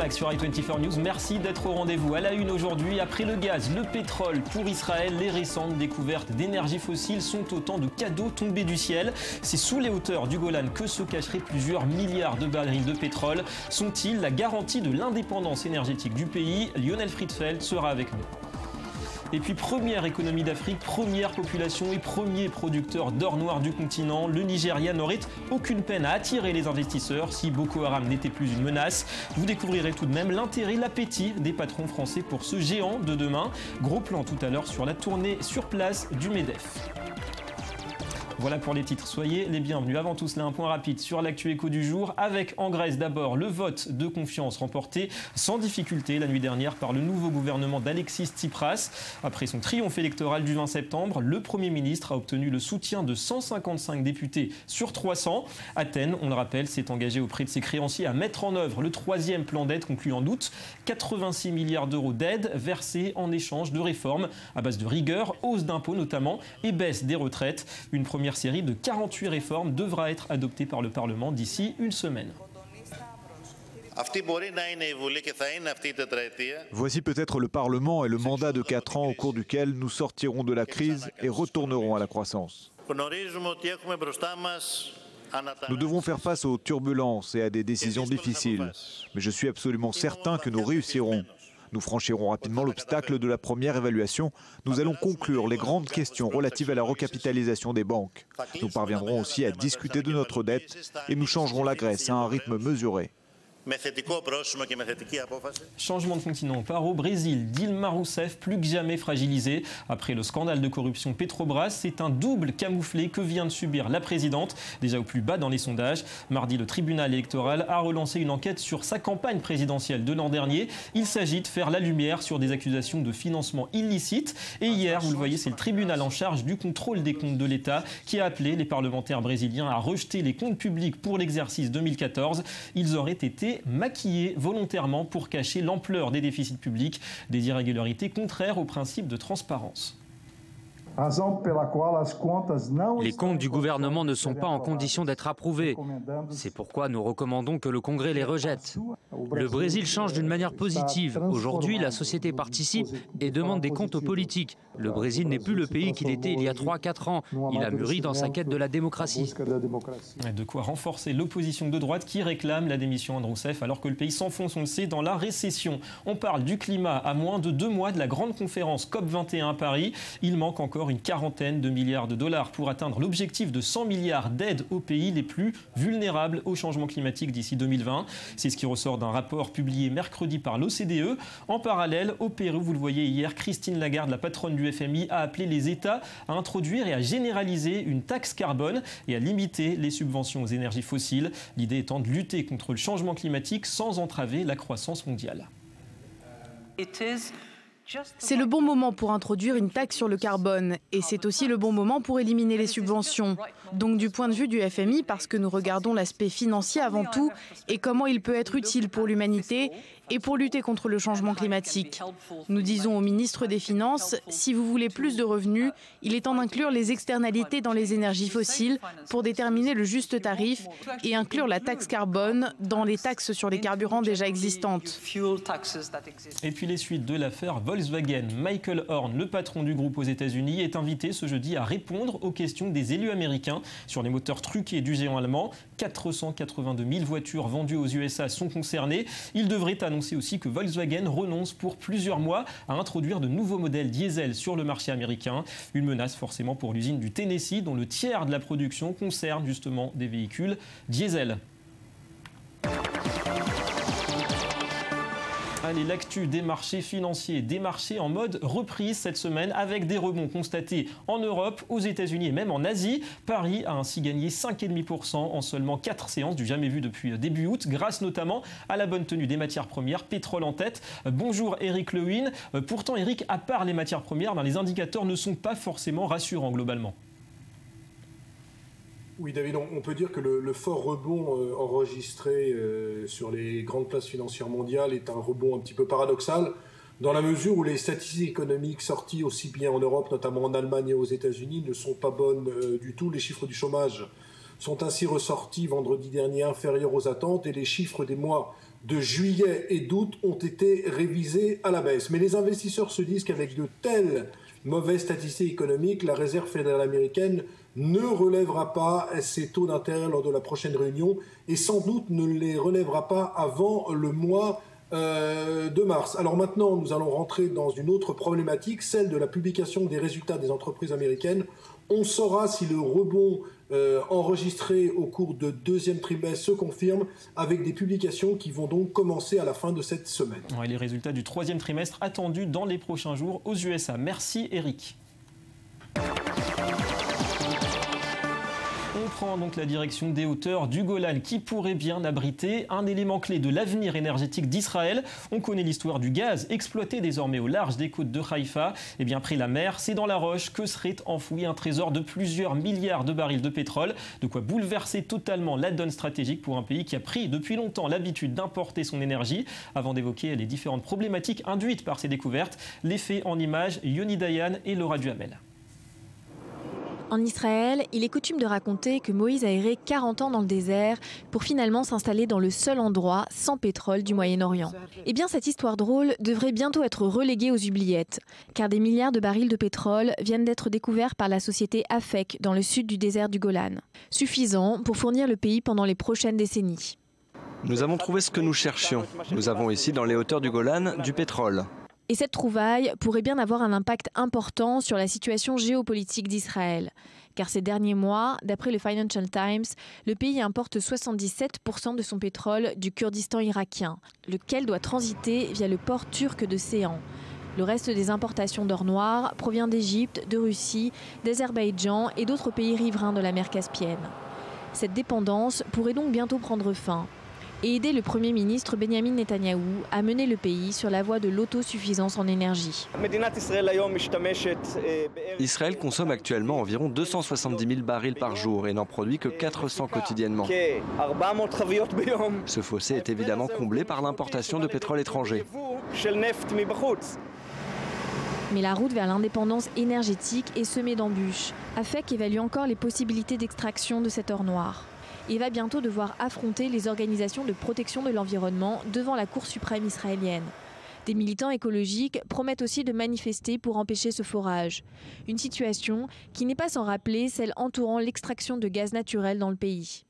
Winamax sur i24 News. Merci d'être au rendez-vous. À la une aujourd'hui, après le gaz, le pétrole pour Israël, les récentes découvertes d'énergie fossile sont autant de cadeaux tombés du ciel. C'est sous les hauteurs du Golan que se cacheraient plusieurs milliards de barils de pétrole. Sont-ils la garantie de l'indépendance énergétique du pays? Lionel Friedfeld sera avec nous. Et puis première économie d'Afrique, première population et premier producteur d'or noir du continent, le Nigeria n'aurait aucune peine à attirer les investisseurs si Boko Haram n'était plus une menace. Vous découvrirez tout de même l'intérêt, l'appétit des patrons français pour ce géant de demain. Gros plan tout à l'heure sur la tournée sur place du MEDEF. Voilà pour les titres, soyez les bienvenus. Avant tout cela, un point rapide sur l'actu éco du jour. Avec en Grèce d'abord le vote de confiance remporté sans difficulté la nuit dernière par le nouveau gouvernement d'Alexis Tsipras. Après son triomphe électoral du 20 septembre, le Premier ministre a obtenu le soutien de 155 députés sur 300. Athènes, on le rappelle, s'est engagé auprès de ses créanciers à mettre en œuvre le troisième plan d'aide conclu en août. 86 milliards d'euros d'aide versés en échange de réformes à base de rigueur, hausse d'impôts notamment et baisse des retraites. Une première série de 48 réformes devra être adoptée par le Parlement d'ici une semaine. Voici peut-être le Parlement et le mandat de 4 ans au cours duquel nous sortirons de la crise et retournerons à la croissance. Nous devons faire face aux turbulences et à des décisions difficiles, mais je suis absolument certain que nous réussirons. Nous franchirons rapidement l'obstacle de la première évaluation. Nous allons conclure les grandes questions relatives à la recapitalisation des banques. Nous parviendrons aussi à discuter de notre dette et nous changerons la Grèce à un rythme mesuré. Changement de continent, on part au Brésil. Dilma Rousseff, plus que jamais fragilisée. Après le scandale de corruption Petrobras, c'est un double camouflé que vient de subir la présidente, déjà au plus bas dans les sondages. Mardi, le tribunal électoral a relancé une enquête sur sa campagne présidentielle de l'an dernier. Il s'agit de faire la lumière sur des accusations de financement illicite. Et hier, vous le voyez, c'est le tribunal en charge du contrôle des comptes de l'État qui a appelé les parlementaires brésiliens à rejeter les comptes publics pour l'exercice 2014. Ils auraient été maquillés volontairement pour cacher l'ampleur des déficits publics, des irrégularités contraires au principe de transparence. Les comptes du gouvernement ne sont pas en condition d'être approuvés. C'est pourquoi nous recommandons que le Congrès les rejette. Le Brésil change d'une manière positive. Aujourd'hui, la société participe et demande des comptes aux politiques. Le Brésil n'est plus le pays qu'il était il y a 3-4 ans. Il a mûri dans sa quête de la démocratie. De quoi renforcer l'opposition de droite qui réclame la démission de Rousseff alors que le pays s'enfonce, on le sait, dans la récession. On parle du climat à moins de 2 mois de la grande conférence COP21 à Paris. Il manque encore une quarantaine de milliards de dollars pour atteindre l'objectif de 100 milliards d'aides aux pays les plus vulnérables au changement climatique d'ici 2020. C'est ce qui ressort d'un rapport publié mercredi par l'OCDE. En parallèle, au Pérou, vous le voyez hier, Christine Lagarde, la patronne du FMI, a appelé les États à introduire et à généraliser une taxe carbone et à limiter les subventions aux énergies fossiles. L'idée étant de lutter contre le changement climatique sans entraver la croissance mondiale. C'est le bon moment pour introduire une taxe sur le carbone et c'est aussi le bon moment pour éliminer les subventions. Donc du point de vue du FMI, parce que nous regardons l'aspect financier avant tout et comment il peut être utile pour l'humanité et pour lutter contre le changement climatique. Nous disons au ministre des Finances, si vous voulez plus de revenus, il est temps d'inclure les externalités dans les énergies fossiles pour déterminer le juste tarif et inclure la taxe carbone dans les taxes sur les carburants déjà existantes. Et puis les suites de l'affaire Volkswagen. Michael Horn, le patron du groupe aux États-Unis, est invité ce jeudi à répondre aux questions des élus américains sur les moteurs truqués du géant allemand. 482 000 voitures vendues aux USA sont concernées. Il devrait annoncer aussi que Volkswagen renonce pour plusieurs mois à introduire de nouveaux modèles diesel sur le marché américain. Une menace forcément pour l'usine du Tennessee dont le tiers de la production concerne justement des véhicules diesel. Allez, l'actu des marchés financiers, des marchés en mode reprise cette semaine avec des rebonds constatés en Europe, aux États-Unis et même en Asie. Paris a ainsi gagné 5,5% en seulement 4 séances, du jamais vu depuis début août, grâce notamment à la bonne tenue des matières premières, pétrole en tête. Bonjour Eric Lewin. Pourtant Eric, à part les matières premières, les indicateurs ne sont pas forcément rassurants globalement. Oui David, on peut dire que le fort rebond enregistré sur les grandes places financières mondiales est un rebond un petit peu paradoxal, dans la mesure où les statistiques économiques sorties aussi bien en Europe, notamment en Allemagne et aux États-Unis, ne sont pas bonnes du tout. Les chiffres du chômage sont ainsi ressortis vendredi dernier inférieurs aux attentes et les chiffres des mois de juillet et d'août ont été révisés à la baisse. Mais les investisseurs se disent qu'avec de telles mauvaises statistiques économiques, la Réserve fédérale américaine ne relèvera pas ses taux d'intérêt lors de la prochaine réunion et sans doute ne les relèvera pas avant le mois de mars. Alors maintenant, nous allons rentrer dans une autre problématique, celle de la publication des résultats des entreprises américaines. On saura si le rebond enregistré au cours de deuxième trimestre se confirme avec des publications qui vont donc commencer à la fin de cette semaine. Ouais, les résultats du troisième trimestre attendus dans les prochains jours aux USA. Merci Eric. On prend donc la direction des hauteurs du Golan qui pourrait bien abriter un élément clé de l'avenir énergétique d'Israël. On connaît l'histoire du gaz exploité désormais au large des côtes de Haïfa. Et bien après la mer, c'est dans la roche que serait enfoui un trésor de plusieurs milliards de barils de pétrole. De quoi bouleverser totalement la donne stratégique pour un pays qui a pris depuis longtemps l'habitude d'importer son énergie. Avant d'évoquer les différentes problématiques induites par ces découvertes, les faits en images, Yoni Dayan et Laura Duhamel. En Israël, il est coutume de raconter que Moïse a erré 40 ans dans le désert pour finalement s'installer dans le seul endroit sans pétrole du Moyen-Orient. Eh bien, cette histoire drôle devrait bientôt être reléguée aux oubliettes, car des milliards de barils de pétrole viennent d'être découverts par la société AFEC dans le sud du désert du Golan, suffisant pour fournir le pays pendant les prochaines décennies. Nous avons trouvé ce que nous cherchions. Nous avons ici, dans les hauteurs du Golan, du pétrole. Et cette trouvaille pourrait bien avoir un impact important sur la situation géopolitique d'Israël. Car ces derniers mois, d'après le Financial Times, le pays importe 77% de son pétrole du Kurdistan irakien, lequel doit transiter via le port turc de Céan. Le reste des importations d'or noir provient d'Égypte, de Russie, d'Azerbaïdjan et d'autres pays riverains de la mer Caspienne. Cette dépendance pourrait donc bientôt prendre fin et aider le Premier ministre Benjamin Netanyahou à mener le pays sur la voie de l'autosuffisance en énergie. Israël consomme actuellement environ 270 000 barils par jour et n'en produit que 400 quotidiennement. Ce fossé est évidemment comblé par l'importation de pétrole étranger. Mais la route vers l'indépendance énergétique est semée d'embûches. AFEC évalue encore les possibilités d'extraction de cet or noir et va bientôt devoir affronter les organisations de protection de l'environnement devant la Cour suprême israélienne. Des militants écologiques promettent aussi de manifester pour empêcher ce forage. Une situation qui n'est pas sans rappeler celle entourant l'extraction de gaz naturel dans le pays.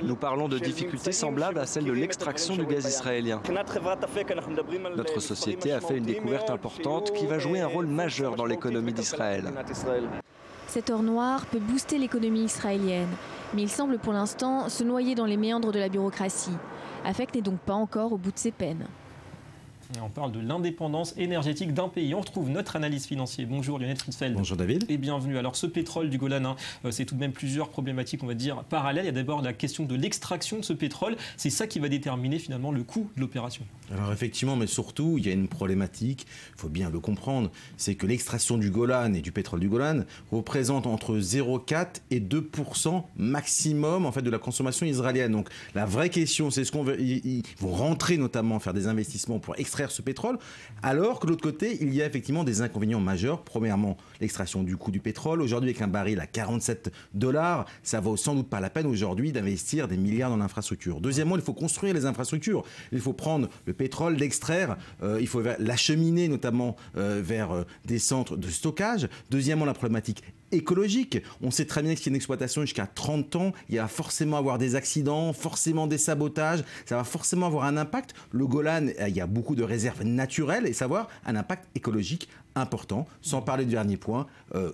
Nous parlons de difficultés semblables à celles de l'extraction du gaz israélien. Notre société a fait une découverte importante qui va jouer un rôle majeur dans l'économie d'Israël. Cet or noir peut booster l'économie israélienne, mais il semble pour l'instant se noyer dans les méandres de la bureaucratie. AFEC n'est donc pas encore au bout de ses peines. Et on parle de l'indépendance énergétique d'un pays. On retrouve notre analyse financier. Bonjour Lionel Friedfeld. Bonjour David. Et bienvenue. Alors ce pétrole du Golan, c'est tout de même plusieurs problématiques, on va dire, parallèles. Il y a d'abord la question de l'extraction de ce pétrole. C'est ça qui va déterminer finalement le coût de l'opération. Alors effectivement, mais surtout, il y a une problématique, il faut bien le comprendre, c'est que l'extraction du Golan et du pétrole du Golan représente entre 0,4 et 2% maximum en fait, de la consommation israélienne. Donc la vraie question, c'est est-ce qu'on veut, ils vont rentrer notamment, faire des investissements pour extraire ce pétrole, alors que de l'autre côté, il y a effectivement des inconvénients majeurs. Premièrement, l'extraction du coût du pétrole. Aujourd'hui, avec un baril à $47, ça vaut sans doute pas la peine aujourd'hui d'investir des milliards dans l'infrastructure. Deuxièmement, il faut construire les infrastructures. Il faut prendre le pétrole, l'extraire, il faut l'acheminer notamment vers des centres de stockage. Deuxièmement, la problématique écologique. On sait très bien qu'il y a une exploitation jusqu'à 30 ans, il va forcément avoir des accidents, forcément des sabotages, ça va forcément avoir un impact. Le Golan, il y a beaucoup de réserves naturelles et savoir un impact écologique important. Sans parler du dernier point,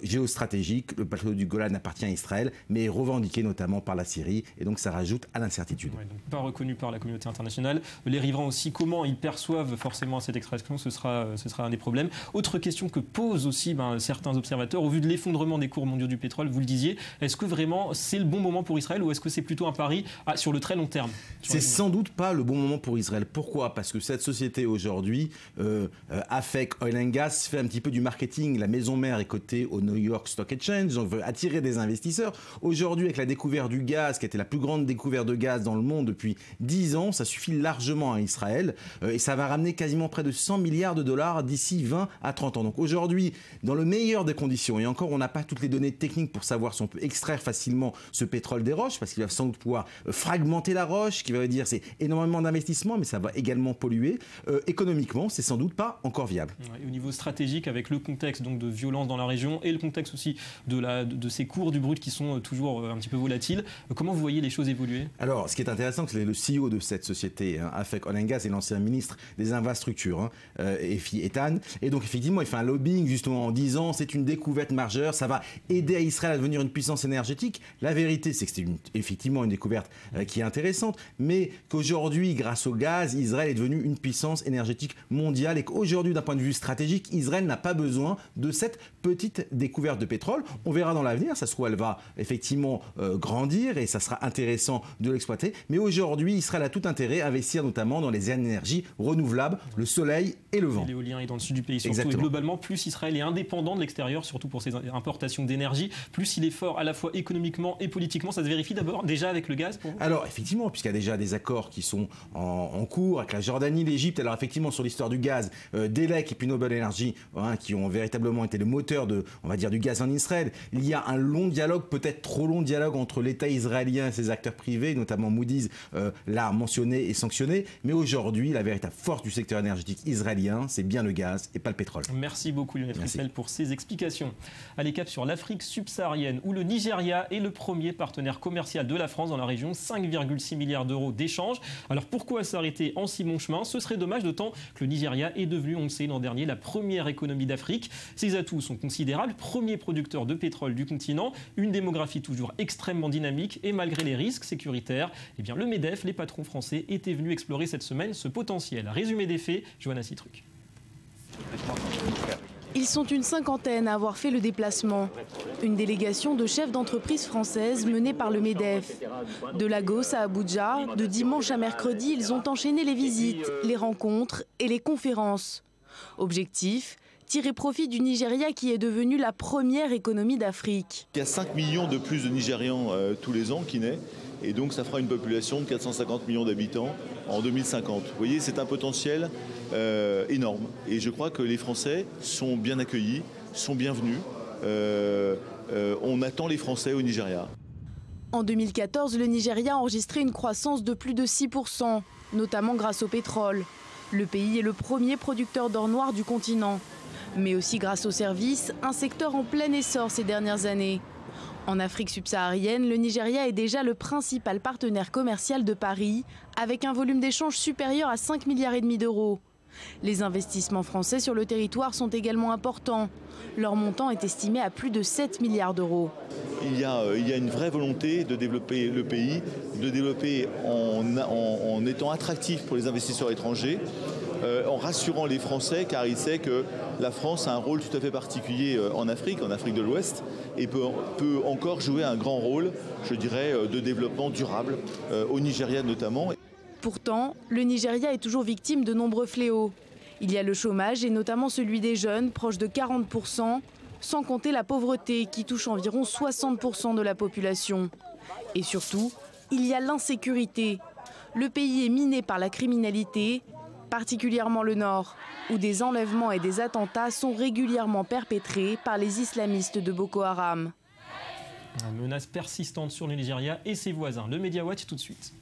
géostratégique, le plateau du Golan appartient à Israël, mais est revendiqué notamment par la Syrie et donc ça rajoute à l'incertitude. Ouais, donc pas reconnu par la communauté internationale. Les riverains aussi, comment ils perçoivent forcément cette extraction, ce sera un des problèmes. Autre question que posent aussi certains observateurs, au vu de l'effondrement des cours mondiaux du pétrole, vous le disiez, est-ce que vraiment c'est le bon moment pour Israël ou est-ce que c'est plutôt un pari sur le très long terme? C'est sans doute pas le bon moment pour Israël. Pourquoi? Parce que cette société aujourd'hui, AFEC Oil and Gas, fait un petit peu du marketing. La maison mère est cotée au New York Stock Exchange, on veut attirer des investisseurs. Aujourd'hui, avec la découverte du gaz, qui a été la plus grande découverte de gaz dans le monde depuis 10 ans, ça suffit largement à Israël et ça va ramener quasiment près de 100 milliards de dollars d'ici 20 à 30 ans. Donc aujourd'hui, dans le meilleur des conditions, et encore on n'a pas toutes les données techniques pour savoir si on peut extraire facilement ce pétrole des roches, parce qu'il va sans doute pouvoir fragmenter la roche, ce qui veut dire c'est énormément d'investissements, mais ça va également polluer. Économiquement, c'est sans doute pas encore viable. Et au niveau stratégique, avec le contexte donc, de violence dans la région et le contexte aussi de ces cours du brut qui sont toujours un petit peu volatiles, comment vous voyez les choses évoluer? Alors, ce qui est intéressant, c'est que le CEO de cette société, Afek Oil & Gas, est l'ancien ministre des Infrastructures, Efi Etan. Et donc, effectivement, il fait un lobbying justement en disant c'est une découverte majeure, ça va aider à Israël à devenir une puissance énergétique. La vérité, c'est que c'est effectivement une découverte qui est intéressante, mais qu'aujourd'hui, grâce au gaz, Israël est devenu une puissance énergétique mondiale et qu'aujourd'hui, d'un point de vue stratégique, Israël n'a pas besoin de cette petite découverte de pétrole. On verra dans l'avenir, ça se trouve, elle va effectivement grandir et ça sera intéressant de l'exploiter. Mais aujourd'hui, Israël a tout intérêt à investir notamment dans les énergies renouvelables, le soleil et le vent. L'éolien est dans le sud du pays surtout. Exactement. Et globalement, plus Israël est indépendant de l'extérieur, surtout pour ses importations d'énergie, plus il est fort à la fois économiquement et politiquement. Ça se vérifie d'abord déjà avec le gaz pour vous? Alors effectivement, puisqu'il y a déjà des accords qui sont en cours avec la Jordanie, l'Égypte. Alors effectivement, sur l'histoire du gaz, Delek et puis Noble Energy, qui ont véritablement été le moteur on va dire, du gaz en Israël. Il y a un long dialogue, peut-être trop long dialogue entre l'État israélien et ses acteurs privés, notamment Moody's l'a mentionné et sanctionné. Mais aujourd'hui, la véritable force du secteur énergétique israélien, c'est bien le gaz et pas le pétrole. Merci beaucoup Lionel Frissel pour ces explications. Allez, cap sur l'Afrique subsaharienne, où le Nigeria est le premier partenaire commercial de la France dans la région, 5,6 milliards d'euros d'échanges. Alors pourquoi s'arrêter en si bon chemin? Ce serait dommage, d'autant que le Nigeria est devenu, on le sait, l'an dernier, la première économie d'Afrique. Ses atouts sont considérables, premier producteur de pétrole du continent, une démographie toujours extrêmement dynamique et malgré les risques sécuritaires, eh bien le MEDEF, les patrons français, étaient venus explorer cette semaine ce potentiel. Résumé des faits, Johanna Citruc. Ils sont une cinquantaine à avoir fait le déplacement. Une délégation de chefs d'entreprise françaises menée par le MEDEF. De Lagos à Abuja, de dimanche à mercredi, ils ont enchaîné les visites, les rencontres et les conférences. Objectif : tirer profit du Nigeria qui est devenu la première économie d'Afrique. Il y a 5 millions de plus de Nigérians tous les ans qui naissent. Et donc ça fera une population de 450 millions d'habitants en 2050. Vous voyez, c'est un potentiel énorme. Et je crois que les Français sont bien accueillis, sont bienvenus. On attend les Français au Nigeria. En 2014, le Nigeria a enregistré une croissance de plus de 6%, notamment grâce au pétrole. Le pays est le premier producteur d'or noir du continent. Mais aussi grâce aux services, un secteur en plein essor ces dernières années. En Afrique subsaharienne, le Nigeria est déjà le principal partenaire commercial de Paris, avec un volume d'échange supérieur à 5,5 milliards d'euros. Les investissements français sur le territoire sont également importants. Leur montant est estimé à plus de 7 milliards d'euros. Il y a une vraie volonté de développer le pays, de développer en étant attractif pour les investisseurs étrangers, en rassurant les Français, car ils savent que la France a un rôle tout à fait particulier en Afrique de l'Ouest, et peut encore jouer un grand rôle, je dirais, de développement durable, au Nigeria notamment. Pourtant, le Nigeria est toujours victime de nombreux fléaux. Il y a le chômage et notamment celui des jeunes, proche de 40%, sans compter la pauvreté qui touche environ 60% de la population. Et surtout, il y a l'insécurité. Le pays est miné par la criminalité, particulièrement le nord, où des enlèvements et des attentats sont régulièrement perpétrés par les islamistes de Boko Haram. Une menace persistante sur le Nigeria et ses voisins. Le Media Watch tout de suite.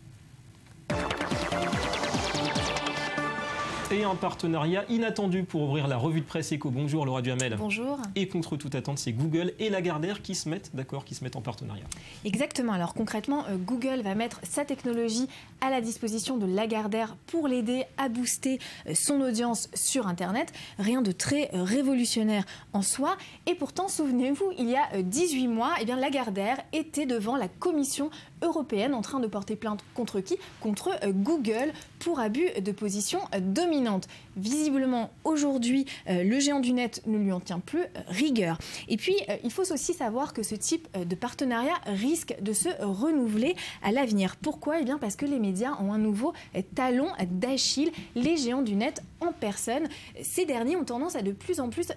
Et un partenariat inattendu pour ouvrir la revue de presse Éco. Bonjour Laura Duhamel. Bonjour. Et contre toute attente, c'est Google et Lagardère qui se mettent d'accord, qui se mettent en partenariat. Exactement. Alors concrètement, Google va mettre sa technologie à la disposition de Lagardère pour l'aider à booster son audience sur Internet. Rien de très révolutionnaire en soi. Et pourtant, souvenez-vous, il y a 18 mois, eh bien, Lagardère était devant la Commission européenne en train de porter plainte contre qui? Contre Google pour abus de position dominante. dominante. Visiblement, aujourd'hui, le géant du net ne lui en tient plus rigueur. Et puis, il faut aussi savoir que ce type de partenariat risque de se renouveler à l'avenir. Pourquoi ? Eh bien, parce que les médias ont un nouveau talon d'Achille, les géants du net en personne. Ces derniers ont tendance à de plus en plus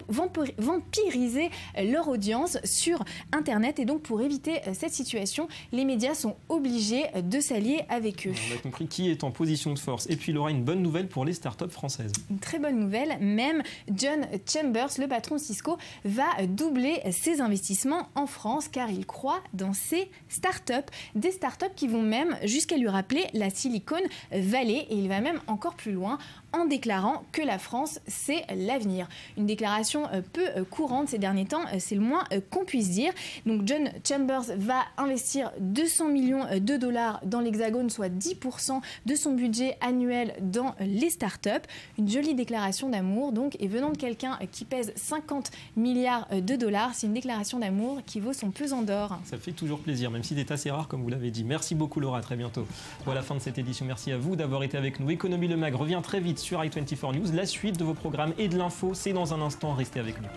vampiriser leur audience sur Internet. Et donc, pour éviter cette situation, les médias sont obligés de s'allier avec eux. On a compris qui est en position de force. Et puis, il aura une bonne nouvelle pour les startups françaises. Une très bonne nouvelle, même John Chambers, le patron de Cisco, va doubler ses investissements en France car il croit dans ces startups. Des startups qui vont même jusqu'à lui rappeler la Silicon Valley. Et il va même encore plus loin en déclarant que la France, c'est l'avenir. Une déclaration peu courante ces derniers temps, c'est le moins qu'on puisse dire. Donc John Chambers va investir 200 millions de dollars dans l'Hexagone, soit 10% de son budget annuel dans les startups. Une jolie déclaration d'amour, donc, et venant de quelqu'un qui pèse 50 milliards de dollars, c'est une déclaration d'amour qui vaut son pesant d'or. Ça fait toujours plaisir, même si c'est assez rare, comme vous l'avez dit. Merci beaucoup Laura, à très bientôt. Voilà la fin de cette édition. Merci à vous d'avoir été avec nous. Économie Le Mag revient très vite sur i24 News. La suite de vos programmes et de l'info, c'est dans un instant. Restez avec nous.